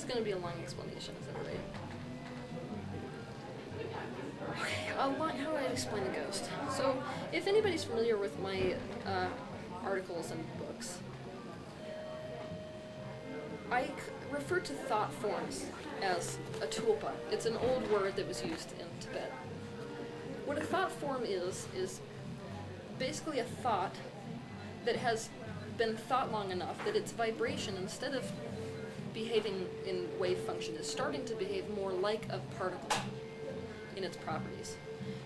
is going to be a long explanation, is that right? Okay, how do I explain the ghost? So, if anybody's familiar with my articles and books, I refer to thought forms as a tulpa. It's an old word that was used in Tibet. What a thought form is basically a thought that has been thought long enough that its vibration, instead of behaving in wave function, is starting to behave more like a particle in its properties.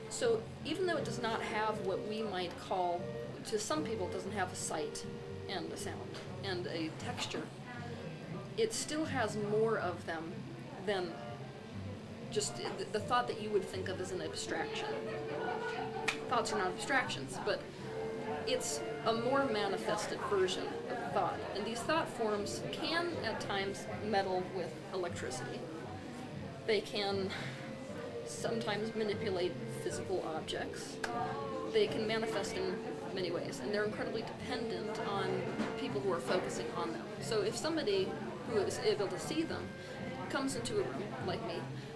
So even though it does not have what we might call, to some people it doesn't have a sight and a sound and a texture, it still has more of them than just the thought that you would think of as an abstraction. Thoughts are not abstractions, but it's a more manifested version of thought. And these thought forms can, at times, meddle with electricity. They can sometimes manipulate physical objects. They can manifest in many ways, and they're incredibly dependent on people who are focusing on them. So if somebody who is able to see them comes into a room, like me,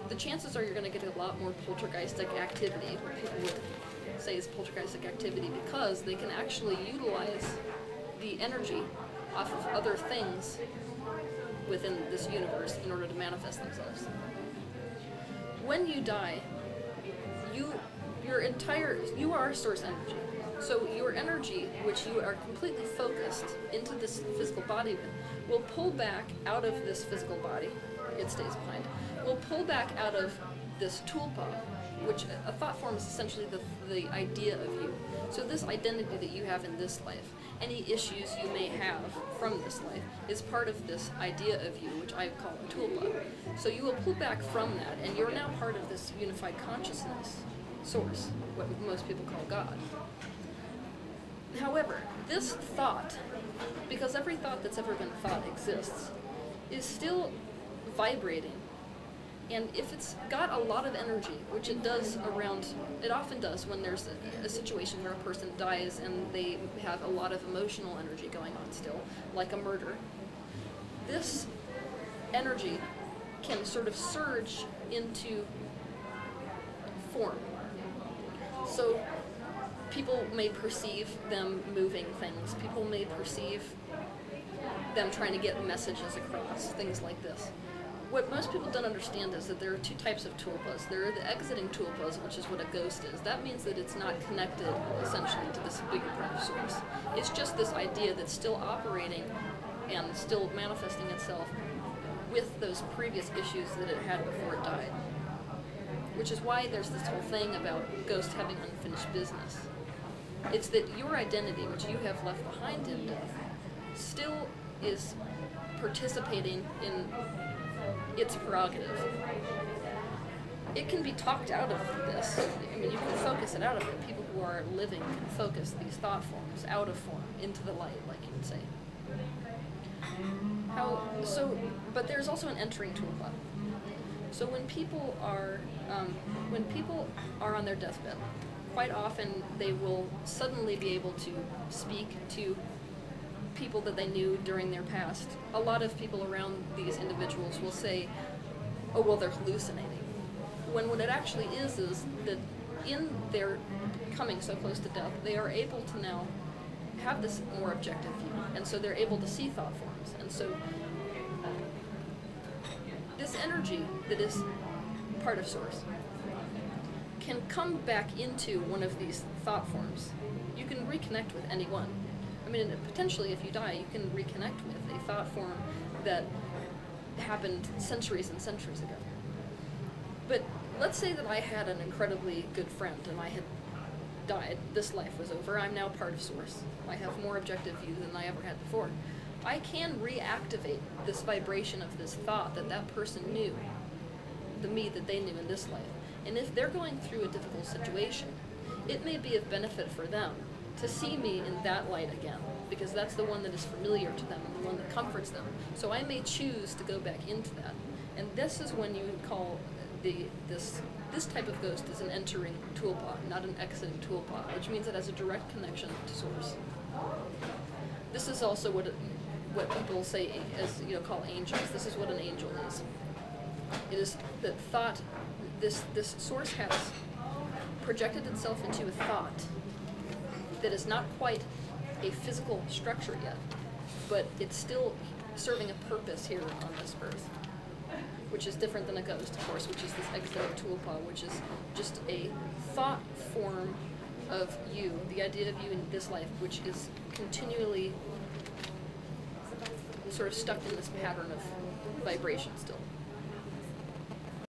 the chances are you're going to get a lot more poltergeistic activity, what people would say is poltergeistic activity, because they can actually utilize the energy off of other things within this universe in order to manifest themselves. When you die, you are source energy. So your energy, which you are completely focused into this physical body with, will pull back out of this physical body. It stays behind. Will pull back out of this tulpa, which a thought form is essentially the idea of you. So this identity that you have in this life, any issues you may have from this life, is part of this idea of you, which I call a tulpa. So you will pull back from that, and you're now part of this unified consciousness source, what most people call God. However, this thought, because every thought that's ever been thought exists, is still vibrating. And if it's got a lot of energy, which it does it often does when there's a situation where a person dies and they have a lot of emotional energy going on still, like a murder, this energy can sort of surge into form. So people may perceive them moving things. People may perceive them trying to get messages across, things like this. What most people don't understand is that there are two types of tulpas. There are the exiting tulpas, which is what a ghost is. That means that it's not connected, essentially, to this bigger part of source. It's just this idea that's still operating and still manifesting itself with those previous issues that it had before it died. Which is why there's this whole thing about ghosts having unfinished business. It's that your identity, which you have left behind in death, still is participating in its prerogative. It can be talked out of this. I mean, you can focus it out of it. People who are living can focus these thought forms out of form, into the light, like you would say. But there's also an entering tulpa. So when people are on their deathbed, quite often they will suddenly be able to speak to people that they knew during their past. A lot of people around these individuals will say, oh, well, they're hallucinating. When what it actually is that in their coming so close to death, they are able to now have this more objective view, and so they're able to see thought forms. And so this energy that is part of source can come back into one of these thought forms. You can reconnect with anyone. I mean, potentially, if you die, you can reconnect with a thought form that happened centuries and centuries ago. But let's say that I had an incredibly good friend and I had died. This life was over. I'm now part of Source. I have more objective view than I ever had before. I can reactivate this vibration of this thought that that person knew, the me that they knew in this life. And if they're going through a difficult situation, it may be of benefit for them to see me in that light again, because that's the one that is familiar to them and the one that comforts them. So I may choose to go back into that. And this is when you would call this type of ghost is an entering tulpa, not an exiting tulpa, which means it has a direct connection to Source. This is also what what people say as, you know, call angels. This is what an angel is. It is that thought, this source has projected itself into a thought that is not quite a physical structure yet, but it's still serving a purpose here on this earth, which is different than a ghost, of course, which is this exilic tulpa, which is just a thought form of you, the idea of you in this life, which is continually sort of stuck in this pattern of vibration still.